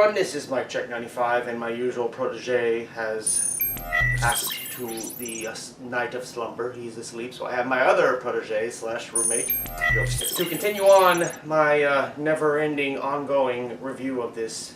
everyone, this is MykeCheck'd, and my usual protege has passed to the night of slumber. He's asleep, so I have my other protege slash roommate, Jokester, to continue on my never-ending, ongoing review of this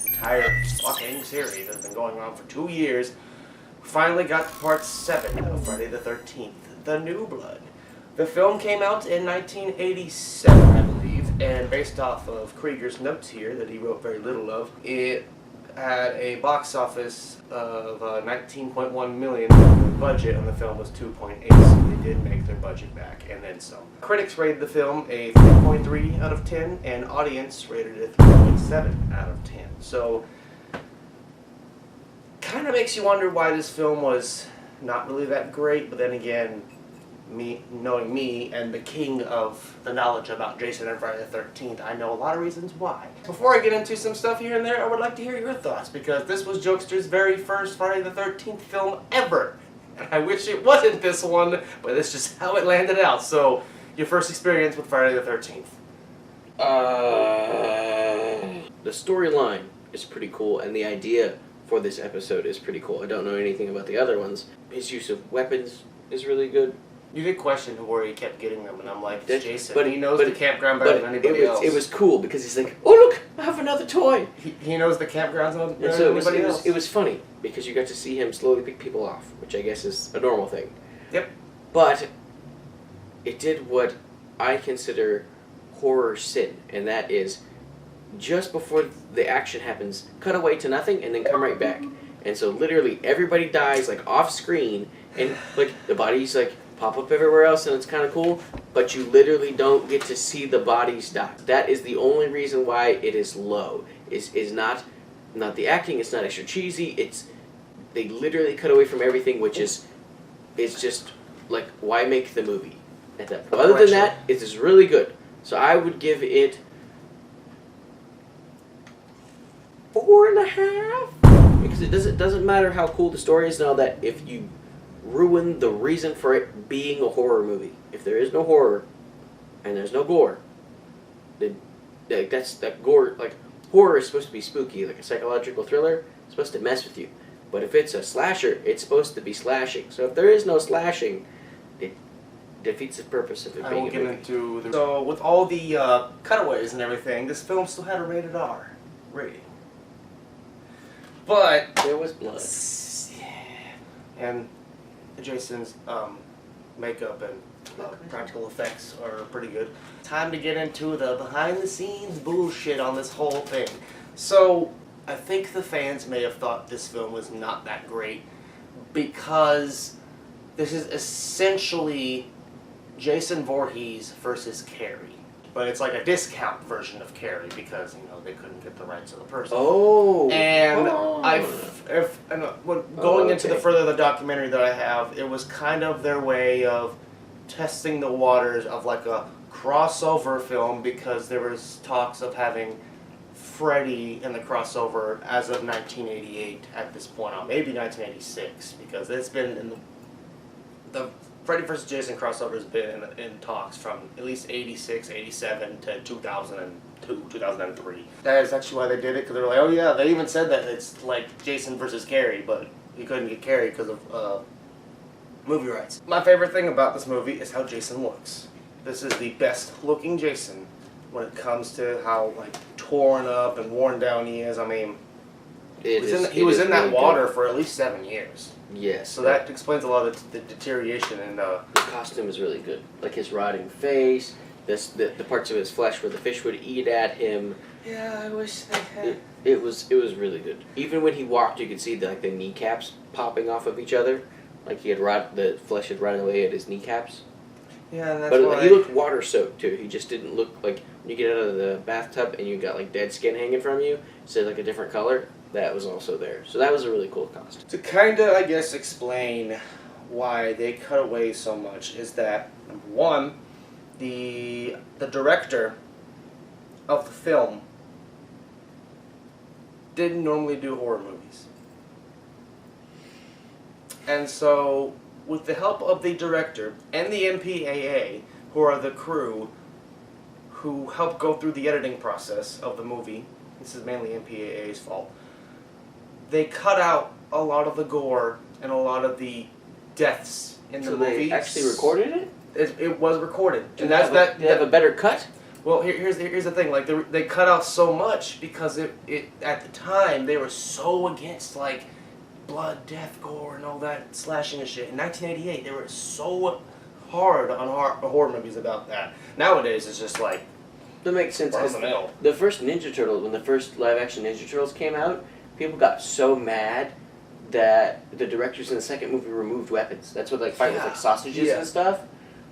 entire fucking series that's been going on for 2 years. Finally got to part 7 of Friday the 13th, The New Blood. The film came out in 1987, I believe, and based off of Krieger's notes here that he wrote very little of, it had a box office of 19.1 million. The budget on the film was 2.8, so they did make their budget back, and then some. Critics rated the film a 3.3 out of 10, and audience rated it a 3.7 out of 10. So, kind of makes you wonder why this film was not really that great, but then again, knowing me and the king of the knowledge about Jason and Friday the 13th, I know a lot of reasons why. Before I get into some stuff here and there, I would like to hear your thoughts, because this was Jokester's very first Friday the 13th film ever. And I wish it wasn't this one, but it's just how it landed out. So, your first experience with Friday the 13th. The storyline is pretty cool, and the idea for this episode is pretty cool. I don't know anything about the other ones. His use of weapons is really good. You did question where he kept getting them, and I'm like, it's Jason. But he knows the campground better than anybody else. It was cool because he's like, oh look, I have another toy. He knows the campgrounds better than anybody else. It was funny because you got to see him slowly pick people off, which I guess is a normal thing. Yep. But it did what I consider horror sin, and that is just before the action happens, cut away to nothing and then come right back. And so literally everybody dies like off screen, and like the bodies like pop up everywhere else, and it's kind of cool, but you literally don't get to see the bodies die. That is the only reason why it is low. Is not the acting, it's not extra cheesy, it's they literally cut away from everything, which is just like, why make the movie at that point? Other than that, it is really good. So I would give it 4.5, because it doesn't matter how cool the story is now, that if you ruin the reason for it being a horror movie. If there is no horror and there's no gore, then that gore, like, horror is supposed to be spooky, like a psychological thriller. It's supposed to mess with you. But if it's a slasher, it's supposed to be slashing. So if there is no slashing, it defeats the purpose of it being a movie. So with all the cutaways and everything, this film still had a rated R rating. But there was blood. And Jason's makeup and practical effects are pretty good. Time to get into the behind-the-scenes bullshit on this whole thing. So, I think the fans may have thought this film was not that great because this is essentially Jason Voorhees versus Carrie. But it's like a discount version of Carrie because, you know, they couldn't get the rights of the person. Oh. And going into the further the documentary that I have, it was kind of their way of testing the waters of like a crossover film, because there was talks of having Freddy in the crossover as of 1988 at this point, or maybe 1986, because it's been in the Freddy vs. Jason crossover has been in talks from at least 86, 87 to 2002, 2003. That is actually why they did it, because they were like, oh yeah, they even said that it's like Jason versus Carrie, but you couldn't get Carrie because of movie rights. My favorite thing about this movie is how Jason looks. This is the best looking Jason when it comes to how like torn up and worn down he is. I mean, he was in that water for at least 7 years. Yes. So that explains a lot of the deterioration and the costume is really good. Like his rotting face, the parts of his flesh where the fish would eat at him. Yeah, I wish they had. It was really good. Even when he walked, you could see the kneecaps popping off of each other. Like the flesh had run away at his kneecaps. Yeah, and that's but he looked water soaked too. He just didn't look like when you get out of the bathtub and you got like dead skin hanging from you. So like a different color. That was also there. So that was a really cool costume. To kind of, I guess, explain why they cut away so much is that, number one, the director of the film didn't normally do horror movies. And so, with the help of the director and the MPAA, who are the crew who helped go through the editing process of the movie, this is mainly MPAA's fault. They cut out a lot of the gore and a lot of the deaths in the movie. They actually recorded it? It was recorded. And that's that. They have a better cut? Well, here's the thing. Like they cut out so much because it at the time they were so against like blood, death, gore, and all that slashing and shit. In 1988, they were so hard on horror movies about that. Nowadays, it's just like that makes sense. Burn the middle. The first Ninja Turtles, when the first live action Ninja Turtles came out, people got so mad that the directors in the second movie removed weapons. That's what like fight with like sausages and stuff.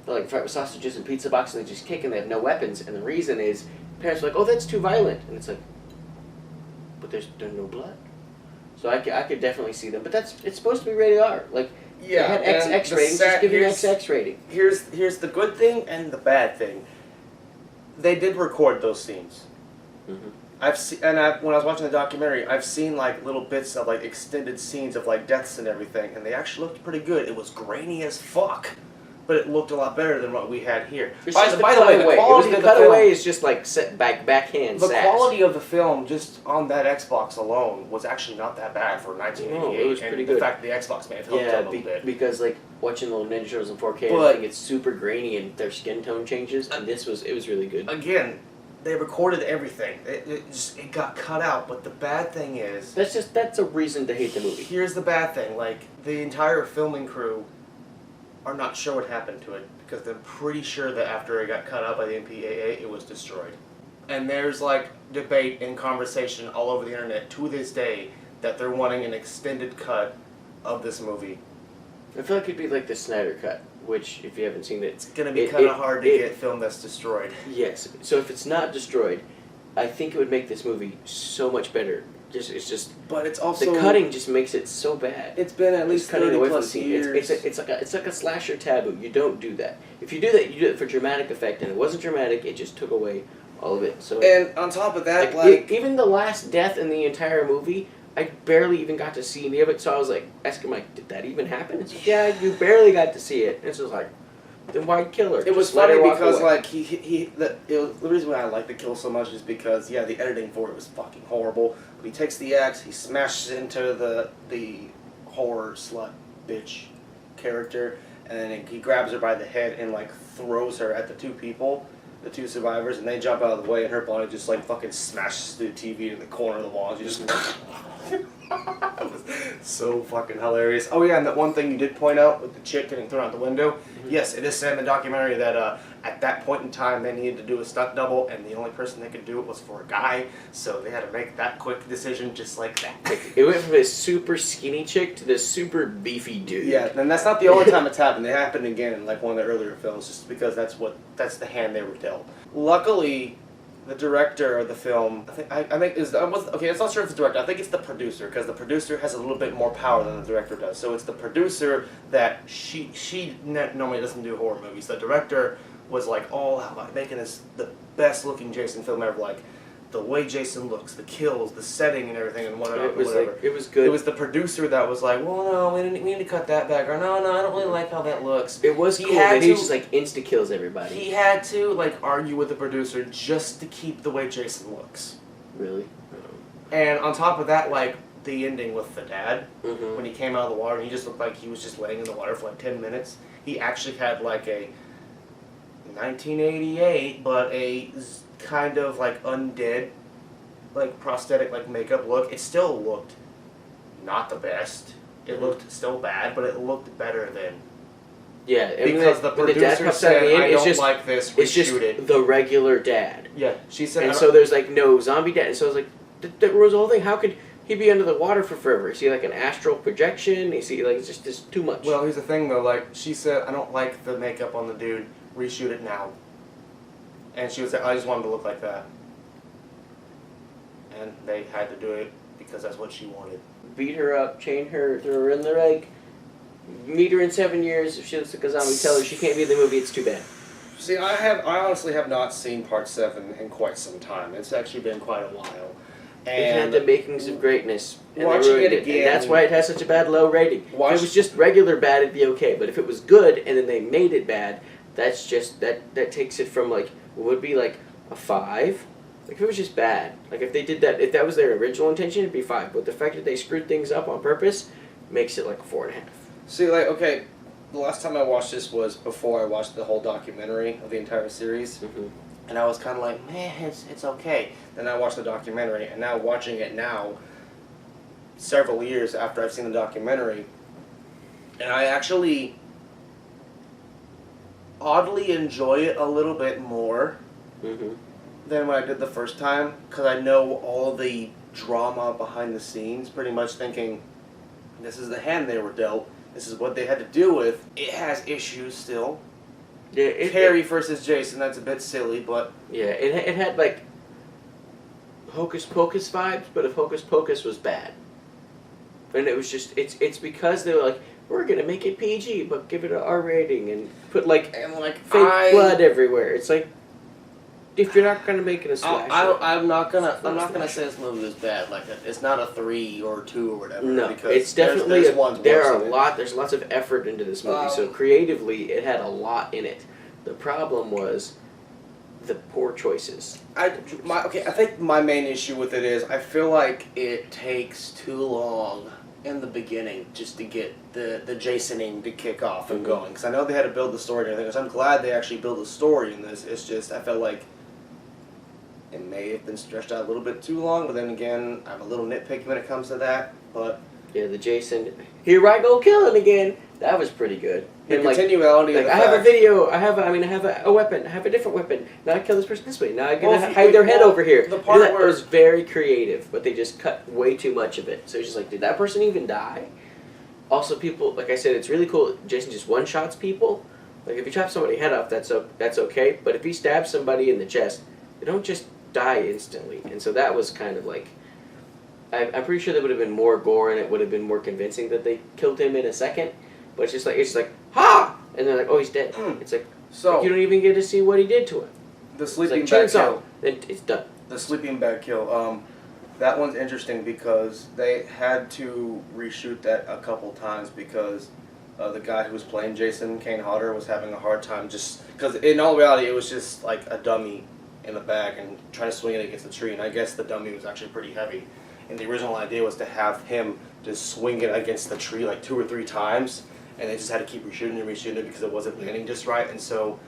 They like fight with sausages and pizza boxes and they just kick and they have no weapons. And the reason is parents are like, oh, that's too violent, and it's like, but there's no blood. So I could definitely see them, but it's supposed to be rated R. Like it had X ratings, just give it an XX rating. Here's the good thing and the bad thing. They did record those scenes. Mm-hmm. When I was watching the documentary, I've seen like little bits of like extended scenes of like deaths and everything, and they actually looked pretty good. It was grainy as fuck, but it looked a lot better than what we had here. By the way, the quality of the cutaway is just like set backhand. The quality of the film just on that Xbox alone was actually not that bad for 1988. No, it was pretty good. The fact that the Xbox may have helped a little bit. Because like watching the Ninja Turtles in 4K, I think it's super grainy and their skin tone changes, and it was really good. Again, they recorded everything. It got cut out, but the bad thing is that's a reason to hate the movie. Here's the bad thing: like the entire filming crew are not sure what happened to it because they're pretty sure that after it got cut out by the MPAA, it was destroyed. And there's like debate and conversation all over the internet to this day that they're wanting an extended cut of this movie. I feel like it'd be like the Snyder cut, which if you haven't seen it, it's gonna be kind of hard to get film that's destroyed. Yes. So if it's not destroyed, I think it would make this movie so much better. But it's also the cutting just makes it so bad. It's been at least 30 plus years. It's like a slasher taboo. You don't do that. If you do that, you do it for dramatic effect, and it wasn't dramatic. It just took away all of it. So and on top of that, like even the last death in the entire movie, I barely even got to see any of it. So I was like asking Mike, did that even happen? It's like, yeah, you barely got to see it. And it's just like, then why kill her? It was funny because like the reason why I like the kill so much is because the editing for it was fucking horrible. But he takes the axe, he smashes into the horror slut bitch character, and then he grabs her by the head and like throws her at the two survivors, and they jump out of the way, and her body just like fucking smashes through the TV in the corner of the wall. And she just it was so fucking hilarious. Oh yeah, and that one thing you did point out with the chick getting thrown out the window. Mm-hmm. Yes, it is said in the documentary that at that point in time they needed to do a stunt double, and the only person that could do it was for a guy, so they had to make that quick decision just like that. It went from this super skinny chick to this super beefy dude. Yeah, and that's not the only time it's happened. It happened again in like one of the earlier films, just because that's the hand they were dealt. Luckily, the director of the film, I think it's not sure if it's the director. I think it's the producer, because the producer has a little bit more power than the director does. So it's the producer that she normally doesn't do horror movies. The director was like all out making this the best looking Jason film ever. Like the way Jason looks, the kills, the setting, and everything, and whatever. It was good. It was the producer that was like, well, no, we need to cut that back, or no, I don't really like how that looks. It was cool. He just like insta kills everybody. He had to like argue with the producer just to keep the way Jason looks. Really? And on top of that, like the ending with the dad, mm-hmm. when he came out of the water, and he just looked like he was just laying in the water for like 10 minutes. He actually had like a 1988, but a kind of like undead, like prosthetic, like makeup look. It still looked not the best. It looked still bad, but it looked better than. Yeah, because the producer said, "I don't like this. Reshoot it's just it." The regular dad. Yeah, she said. And so there's like no zombie dad. And so I was like, that was the whole thing. How could he be under the water for forever? Is he like an astral projection? Is he like just too much? Well, here's the thing though. Like she said, I don't like the makeup on the dude. Reshoot it now. And she was like, I just want him to look like that. And they had to do it because that's what she wanted. Beat her up, chain her, throw her in the reg, meet her in 7 years. If she looks like a zombie, tell her she can't be in the movie, it's too bad. See, I honestly have not seen Part 7 in quite some time. It's actually been quite a while. And it had the makings of greatness. And watching it again. And that's why it has such a bad low rating. If it was just regular bad, it'd be okay. But if it was good and then they made it bad, that's just, that takes it from like, what would be like a 5 Like if it was just bad, like if they did that, if that was their original intention, it'd be fine. But the fact that they screwed things up on purpose makes it like a 4.5. See, like, okay, the last time I watched this was before I watched the whole documentary of the entire series. Mm-hmm. And I was kind of like, man, it's okay. Then I watched the documentary, and now watching it now, several years after I've seen the documentary, and I actually oddly enjoy it a little bit more Mm-hmm. than when I did the first time, because I know all the drama behind the scenes, pretty much thinking, this is the hand they were dealt, this is what they had to deal with. It has issues still. Yeah, Carrie versus Jason, that's a bit silly, but... Yeah, it had like Hocus Pocus vibes, but if Hocus Pocus was bad. And it was just, it's because they were like, we're going to make it PG, but give it an R rating and put like fake blood everywhere. It's like, if you're not going to make it a slasher. I'm not gonna say this movie was bad. Like, it's not a 3 or 2 or whatever. No, because it's definitely there's ones worse than it. There's lots of effort into this movie. So creatively, it had a lot in it. The problem was the poor choices. I think my main issue with it is I feel like it takes too long in the beginning just to get the Jasoning to kick off and going. Because I know they had to build the story and everything. So I'm glad they actually built a story in this. It's just I felt like it may have been stretched out a little bit too long. But then again, I'm a little nitpicky when it comes to that. But yeah, the Jason, here I go killing again. That was pretty good. the And continuality of the I have a fact- video. I have a weapon. I have a different weapon. Now I kill this person this way. Now I Well, gotta hide their head over here. the part that where- was very creative, but they just cut way too much of it. So it's just like, did that person even die? Also, people, like I said, it's really cool. Jason just one shots people. Like if you chop somebody's head off, that's okay. But if he stabs somebody in the chest, they don't just die instantly. And so that was kind of like, I'm pretty sure there would have been more gore and it would have been more convincing that they killed him in a second. But it's just like ha, and they're like, oh, he's dead. It's like, So you don't even get to see what he did to him. the It's sleeping like bag chainsaw, kill. then it's done. The sleeping bag kill. That one's interesting because they had to reshoot that a couple times because the guy who was playing Jason, Kane Hodder, was having a hard time just because in all reality it was just like a dummy in the bag and trying to swing it against the tree, and I guess the dummy was actually pretty heavy. And the original idea was to have him just swing it against the tree like 2 or 3 times, and they just had to keep reshooting it because it wasn't landing just right, and so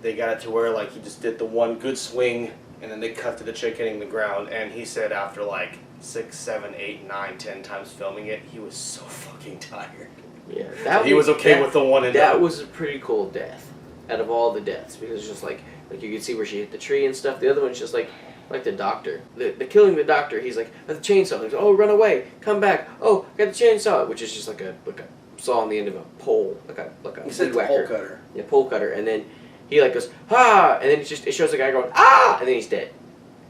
they got it to where like he just did the one good swing. And then they cut to the chick hitting the ground, and he said after like 6, 7, 8, 9, 10 times filming it, he was so fucking tired. Yeah, He was okay with the one and that done. was a pretty cool death out of all the deaths because it's just like you could see where she hit the tree and stuff. The other one's just like the doctor, the killing the doctor. He's like the chainsaw. He's like, oh, run away, come back. Oh, got the chainsaw, which is just like a saw on the end of a pole, like a He said weed the whacker. pole cutter. Yeah, pole cutter, and then he like goes ah, and then it shows the guy going ah, and then he's dead.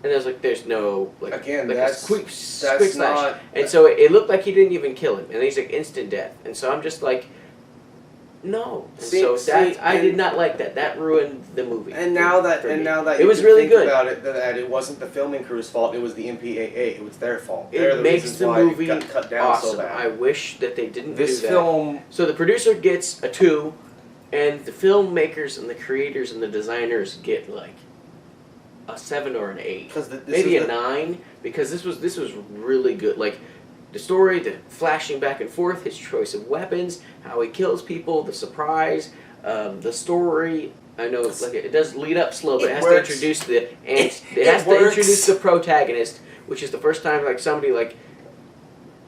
And there's no Again, like that's a quick that's slash, not. and so it looked like he didn't even kill him, and then he's like instant death, and so I'm just like, no. And I did not like that. That ruined the movie. And now that it you was can really think good. about it, that it wasn't the filming crew's fault. It was the MPAA. It was their fault. It They're the makes reasons the why it movie got cut down awesome. so bad. I wish that they didn't This do that. film. So the producer gets a 2, and the filmmakers and the creators and the designers get like a 7 or an 8, maybe a 9, because this was really good. Like the story, the flashing back and forth, his choice of weapons, how he kills people, the surprise, the story. I know like it does lead up slow, but it has to introduce the it has to introduce the protagonist, which is the first time like somebody like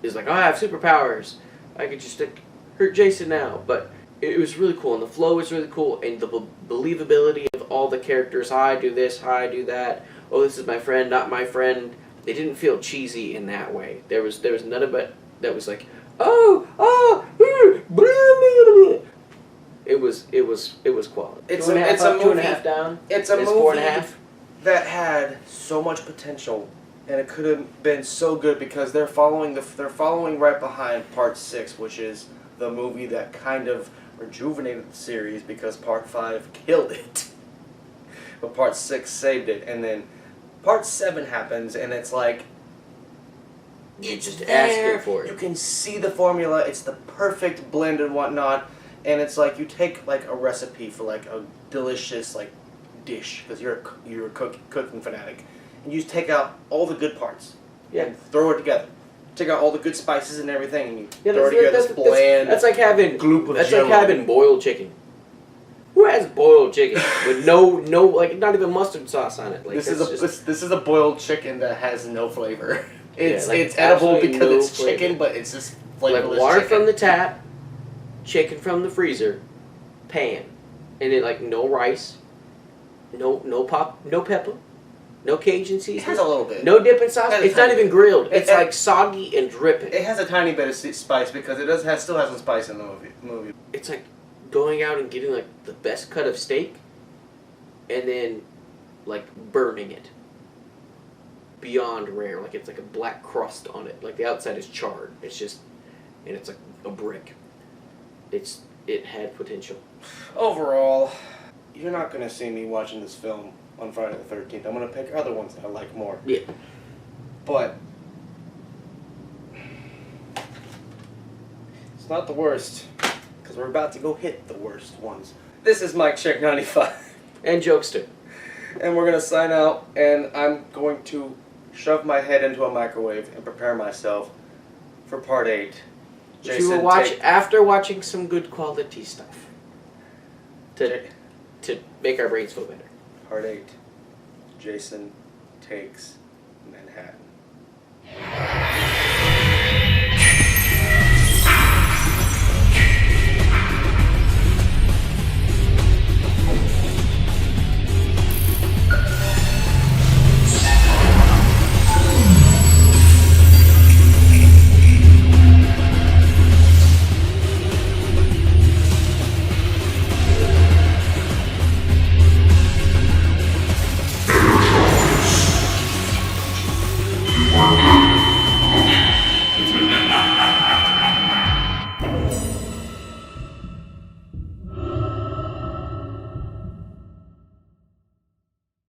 is like, oh, I have superpowers, I could just hurt Jason now. But it was really cool, and the flow was really cool, and the believability of all the characters. Hi, I do this. Hi, I do that. Oh, this is my friend, not my friend. It didn't feel cheesy in that way. There was none of it that was like, It was quality. It's two and a up, movie. 2.5 down. It's a It's movie 4.5. that had so much potential, and it could have been so good because they're following right behind Part 6, which is the movie that kind of rejuvenated the series because Part 5 killed it, but Part 6 saved it, and then Part 7 happens, and it's like You're it's just there. asking for it. You can see the formula. It's the perfect blend and whatnot. And it's like you take like a recipe for like a delicious like dish because you're a cooking fanatic, and you take out all the good parts. Yeah. And throw it together. Take out all the good spices and everything, and you Yeah, throw it together. This bland. That's like having gloop of That's Jell-O. like having boiled chicken. Who has boiled chicken with no like not even mustard sauce on it? Like This is a boiled chicken that has no flavor. It's like it's edible absolutely because no it's chicken, flavor. but it's just flavorless like water chicken. from the tap, chicken from the freezer, pan, and it like no rice, no pepper, no Cajun It seasoning, has a little bit. no dipping sauce. It has It's a not tiny even bit. grilled. It- It's it- like soggy and dripping. It has a tiny bit of spice because it still has some spice in the movie. It's like going out and getting like the best cut of steak, and then like burning it. Beyond rare, like it's like a black crust on it, like the outside is charred. It's just, and it's like a brick. It had potential. Overall, you're not gonna see me watching this film on Friday the 13th. I'm gonna pick other ones that I like more. Yeah. But it's not the worst, because we're about to go hit the worst ones. This is MykeCheck'd 95, And Jokester. and we're gonna sign out. And I'm going to shove my head into a microwave and prepare myself for part 8. Which we will watch after watching some good quality stuff. To make our brains feel better. Part 8. Jason Takes Manhattan. Wow.